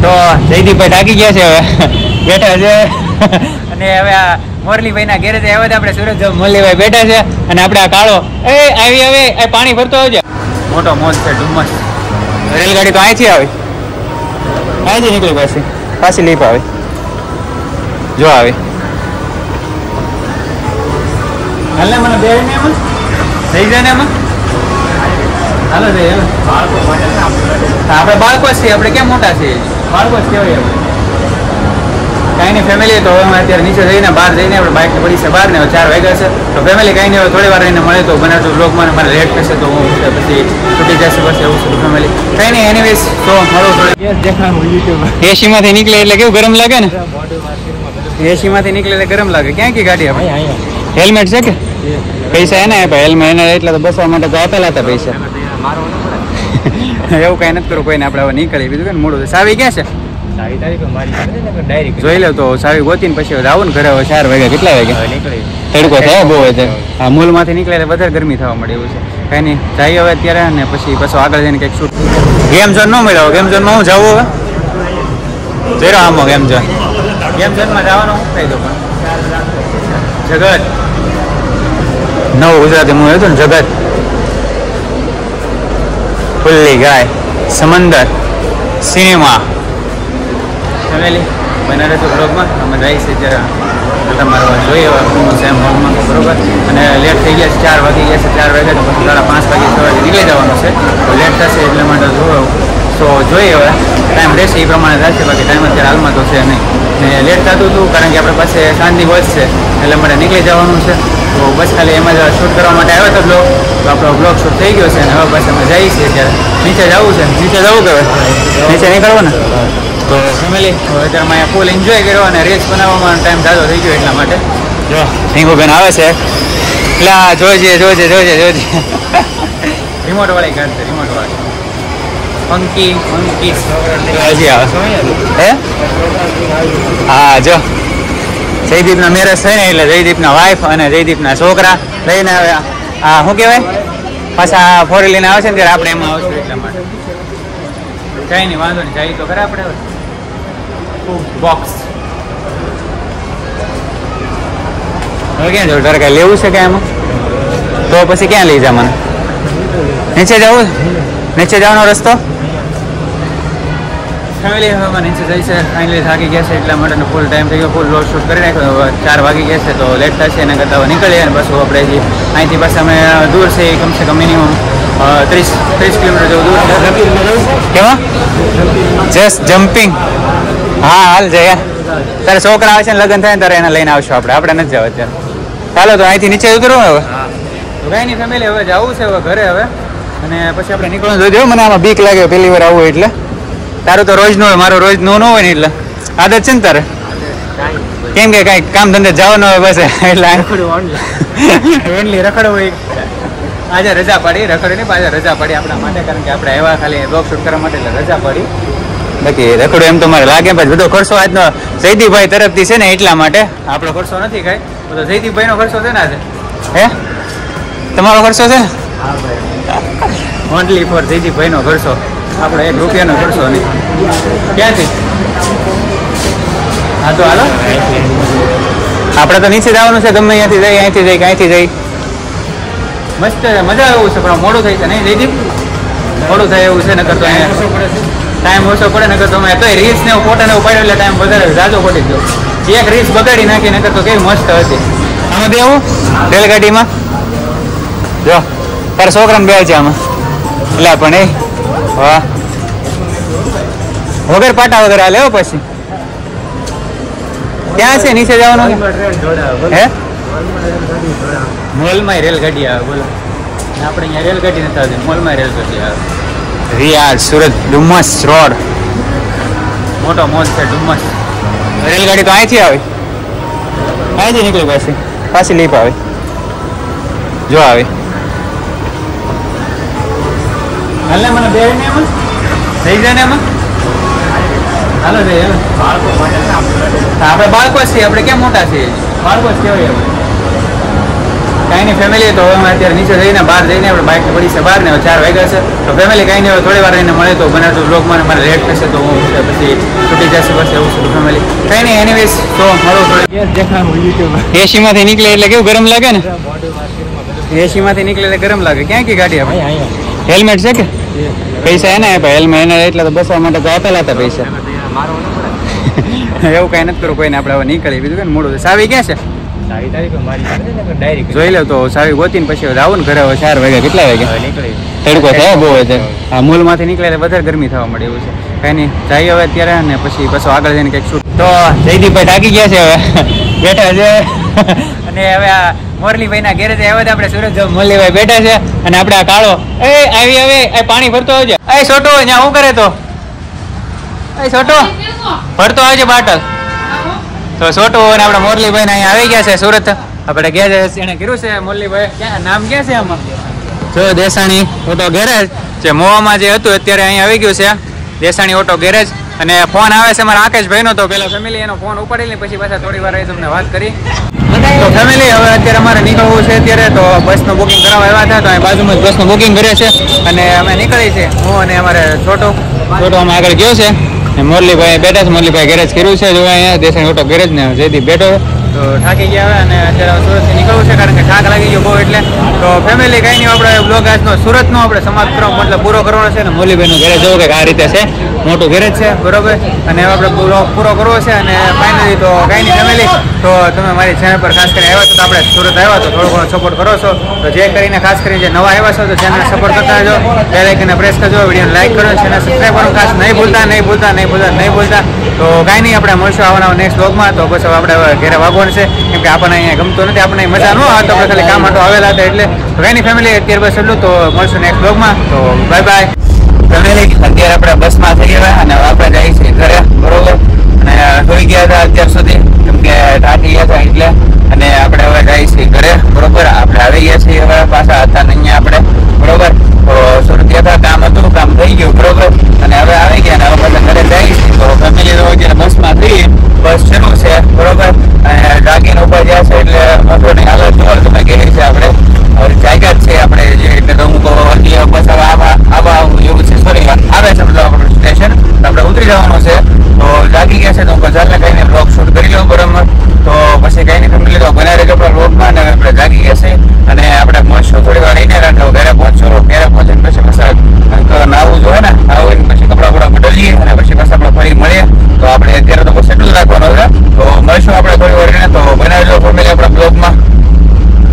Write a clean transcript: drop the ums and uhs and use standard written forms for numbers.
તો જયદીપભાઈ થાકી ગયા છે હવે બેઠા છે અને હવે આ મોરલીભાઈ ના ઘેરે આવ્યા હતા આપણે સુરત મોરલીભાઈ બેઠા છે અને આપણે આ કાળો આવી હવે પાણી ભરતો આવજે. મોટો મોજ છે ડુમ્મસ. રેલગાડી તો અહીંથી આવે, અહીંથી નીકળી પાછી લીપ આવે. જો આવે હાલ ને મને બે ને એમાં થઈ જાય ને એમાં હાલો જઈએ. આપણે બાળકો જ છીએ, આપણે કેમ મોટા છીએ? બાળકો જ કહેવાય. કાંઈ નહીં ફેમિલી તો હવે અત્યારે નીચે જઈને બહાર જઈને આપણે બાઇક પડી છે બહાર ને 4 વાગ્યા છે તો ફેમિલી કાંઈ નહીં થોડી વાર રહીને મળે તો બનાવતો બ્લોગમાં મારે લેટ થશે તો હું પછી છૂટી જશે બસ એવું છે ફેમિલી. કાંઈ નહીં એનીવેઝ તો મારું એસીમાંથી નીકળે એટલે કેવું ગરમ લાગે ને? એસીમાંથી નીકળે એટલે ગરમ લાગે. ક્યાં કી ગાડી આપણે? હેલ્મેટ છે કે પૈસા એને આપ્યા હેલ્મેટ એને એટલે તો બસવા માટે તો આપેલા હતા પૈસા. એવું કાંઈ નથી કરું કોઈને. આપણે હવે નીકળીએ બીજું કઈ મોડું. સાવી ક્યાં છે? જોઈ લે તો સાવી ગોતીને પછી આવું ને ઘરે. હવે 4 વાગ્યા કેટલા વાગ્યા? તડકો થાય બહુ હોય. આ મોલમાંથી નીકળે એટલે વધારે ગરમી થવા મળે એવું છે. કાંઈ નહીં જઈએ હવે અત્યારે અને પછી પાછો આગળ જઈને કંઈક શૂટ. ગેમ ઝોન ન મળ્યો. ગેમ ઝોનમાં હું જવું હવે જઈ આમો ગેમ ઝોનમાં જવાનો હું કહી દો પણ જગત નવું ગુજરાતી મૂવી હતું ને જગત ખુલ્લી ગાય સમંદર સિનેમા ફેમિલી બના રહેતો બ્લોગમાં અમે જઈએ છીએ ત્યારે તમારે જોઈએ સેમ હોલમાં બરોબર. અને લેટ થઈ ગયા છે 4 વાગી ગયા છે. 4 વાગે તો પછી 5:30 વાગે 6 વાગે નીકળી જવાનું છે તો લેટ થશે એટલે માટે જોયો તો જોઈએ હવે ટાઈમ રહેશે એ પ્રમાણે થશે. બાકી ટાઈમ અત્યારે હાલમાં તો છે નહીં ને લેટ થતું હતું કારણ કે આપણે પાસે શાંતિ બસ છે એટલે માટે નીકળી જવાનું છે તો બસ ખાલી એમાં જ શૂટ કરવા માટે આવ્યો હતો બ્લોગ તો આપણો બ્લોગ શૂટ થઈ ગયો છે અને હવે બસ અમે જઈએ છીએ ત્યારે નીચે જવું છે. નીચે જવું કે નીચે નીકળવું ને તો ફેમિલી અત્યારે અહીંયા ફૂલ એન્જોય કર્યો અને રીલ્સ બનાવવામાં ટાઈમ જાજો થઈ ગયો એટલા માટે. જો હિંગુબેન આવે છે એટલે જોજે રિમોટ વાળી કાઢશે રિમોટ વાળી ફંકી હજી આવે હે હા. જો જયદીપના મેરેજ થાય ને એટલે જયદીપના વાઈફ અને જયદીપના છોકરા લઈને આવે. આ શું કહેવાય પાછા 4 લઈને આવે છે ને ત્યારે આપણે એમાં આવશું એટલા માટે. કંઈ નહીં વાંધો નહીં જાય તો ખરા આપણે બોક્સ હવે ક્યાં જવું? તારે કાંઈ લેવું છે કે એમાં તો પછી ક્યાં લઈ જા મને? નીચે જવું? નીચે જવાનો રસ્તો ફેમિલી હવે નીચે જાય છે. ફાઇનલી થાકી ગયા છે એટલા માટે ફૂલ ટાઈમ થઈ ગયો. ફૂલ લોડ શૂટ કરી નાખ્યો. હવે 4 વાગી ગયા છે તો લેટ થશે એના કરતાં હવે નીકળીએ અને બસ આપણે અહીંથી પાછા અમે દૂર છે કમસે કમ મિનિમમ 30 કિલોમીટર જેવું દૂર છે. કેવા જસ્ટ જમ્પિંગ હા હાલ જઈએ. તારે છોકરા આવે છે ને લગ્ન થાય ને તારે એને લઈને આવશું આપણે નથી જવા અત્યારે. ચાલો તો અહીંથી નીચે ઉતરવું હવે તો કાંઈ નહીં ફેમિલી હવે જવું છે હવે ઘરે હવે અને પછી આપણે નીકળવાનું જોઈ મને આમાં બીક લાગે પહેલી વાર આવું એટલે. તારું તો રોજ નું હોય મારો રોજ નું ન હોય ને એટલે આદત છે ને તારે કેમ કે કાંઈ કામ ધંધે જવાનું હોય બસ એટલે ઓનલી રખડવું હોય. આજે રજા પડી રખડી નહીં પાછા રજા પડી આપણા માટે કારણ કે આપણે આવ્યા ખાલી બ્લોગ શૂટ કરવા માટે એટલે રજા પડી. બાકી રખડું એમ તો મારે લાગે પછી બધો ખર્ચો આજનો જયદીપભાઈ તરફથી છે ને એટલા માટે આપણો ખર્ચો નથી કાંઈ બધો જયદીપભાઈનો ખર્ચો છે ને આજે હે તમારો ખર્ચો છે ને ઓનલી ફોર જયદીપભાઈનો ખર્ચો આપણો 1 રૂપિયાનો ખર્ચો નહીં. ક્યાંથી હા તો હાલો આપણે તો નીચે જવાનું છે ગમે અહીંયાથી જઈ અહીંથી જઈ અહીંથી જઈ મસ્ત મજા એવું છે પણ મોડું થાય છે નહીં જયદીપ મોડું થાય એવું છે નકર તો અહીંયા ટાઈમ ઓછો પડે નકર તો અમે તો રીલ્સ ને ફોટો ને ઉપાડ્યો એટલે ટાઈમ વધારે જાજો પડી ગયો. એક રીલ્સ બગાડી નાખી નકર તો કેવી મસ્ત હતી. આમાં દેવું રેલગાડીમાં જો તારે છોકરાને બે છે આમાં એટલે પણ એ વાહ વગર પાટા વગર હાલે હો. પછી ક્યાં છે નીચે જવાનું હે મોલમાં રેલગાડી આવે બોલો આપણે અહીંયા રેલગાડી નથી આવતી મોલમાં રેલગાડી આવે. રિયાદ સુરત ડુમ્મસ રોડ મોટો મોજ છે ડુમ્મસ. રેલગાડી તો અહીંથી આવે અહીંથી નીકળી પાછી લીપ આવે જો આવે હાલ ને મને બે ને એમાં થઈ જાય ને એમાં હાલો જઈએ. આપણે બાળકો જ છીએ આપણે કેમ મોટા છીએ? બાળકો જ કહેવાય. કાંઈ નહીં ફેમિલી તો હવે અત્યારે નીચે જઈને બહાર જઈને આપણે બાઇક પડી છે બહાર ને 4 વાગ્યા છે તો ફેમિલી કાંઈ નહીં થોડી વાર રહીને મળે તો બનાવતો બ્લોગમાં મારે લેટ થશે તો હું પછી કઈ નહીં એનીવેઝ તો એસી માંથી નીકળે એટલે કેવું ગરમ લાગે ને એસી માંથી નીકળે એટલે ગરમ લાગે ક્યાં કી ગાડી આપણે હેલ્મેટ છે કે પૈસા એને આપ્યા હેલ્મેટ એને એટલે તો બસવા માટે તો આપેલા હતા પૈસા એવું કઈ નથી કરવું કોઈને આપણે હવે નીકળીએ બીજું કે મોડું સાવી ક્યાં છે જોઈ લે તો સાવી ગોતીને પછી આવું ને ઘરે 4 વાગે કેટલા વાગે તડકો થાય બહુ છે આ મૂલમાંથી નીકળે એટલે વધારે ગરમી થવા મળે એવું છે કઈ નહીં જઈએ હવે અત્યારે ને પછી પાછો આગળ જઈને કંઈક શૂટ તો જયદીપભાઈ થાકી ગયા છે હવે બેઠા છે અને હવે આ મોરલીભાઈ ના ઘેરે આવ્યા આપણે સુરત મોરલીભાઈ બેઠા છે અને આપણે આ કાળો એ આવી હવે પાણી ભરતો આવજે એ છોટો ત્યાં શું કરે તો એ છોટો ભરતો આવજે બાટલ તો છોટો અને આપણા મોરલીભાઈ ને અહીંયા આવી ગયા છે સુરત આપણે ગયા છે એને કીધું છે મોરલીભાઈ ક્યાં નામ ક્યાં છે આમાં જો દેસાણી ઓટો ગેરેજ જે મોવામાં જે હતું અત્યારે અહીંયા આવી ગયું છે દેસાણી ઓટો ગેરેજ અને ફોન આવે છે મારા આકેશભાઈ નો તો પેલા ફેમિલી એનો ફોન ઉપાડી લે પછી પાછા થોડી વાર તમને વાત કરી તો ફેમિલી હવે અત્યારે અમારે નીકળવું છે અત્યારે તો બસનું બુકિંગ કરાવવા આવ્યા હતા તો અહીં બાજુમાં જ બસનું બુકિંગ કરે છે અને અમે નીકળી છે હું અને અમારે છોટો અમે આગળ ગયો છે મોરલીભાઈ બેઠા છે મોરલીભાઈ ગેરેજ કર્યું છે જો અહીંયા દેસાણી ઓટો ગેરેજ ને જયદીપ બેઠો તો થાકી ગયા હવે અને અત્યારે સુરતથી નીકળવું છે કારણ કે થાક લાગી ગયો બહુ એટલે તો ફેમિલી કઈ નહીં આપણે બ્લોગ આજનો સુરતનો આપણે સમાપ્ત કરવા મતલબ પૂરો કરવાનો છે ને મોરલીભાઈનું ઘરે જવું કે આ રીતે છે મોટું ગેરેજ છે બરોબર અને હવે આપણે પૂરો કરવો છે અને ફાઇનલી તો કઈ નહીં ફેમિલી તો તમે મારી ચેનલ પર ખાસ કરીને આવ્યા છો તો આપણે સુરત આવ્યા તો થોડો ઘણો સપોર્ટ કરો છો તો જે કરીને ખાસ કરીને જે નવા આવ્યા છો તો ચેનલને સપોર્ટ કરતા રહેજો બેલ આઇકનને પ્રેસ કરજો વિડીયોને લાઈક કરો ચેનલ સબસ્ક્રાઈબ કરો ખાસ નહીં ભૂલતા તો કઈ નહીં આપણે મળશું આવવાના નેક્સ્ટ બ્લોગમાં તો બસ હવે આપણે ઘરે વાગવાનું છે કેમ કે આપણને અહીંયા ગમતું નથી આપણને મજા ન આવે તો આપણે ખાલી કામ માટે આવેલા હતા એટલે કઈ નહીં ફેમિલી અત્યારે બસ એટલું તો મળશું નેક્સ્ટ બ્લોગમાં તો બાય બાય ફેમિલી અત્યારે આપણે બસમાં થઈ ગયા અને આપણે જઈએ છીએ ઘરે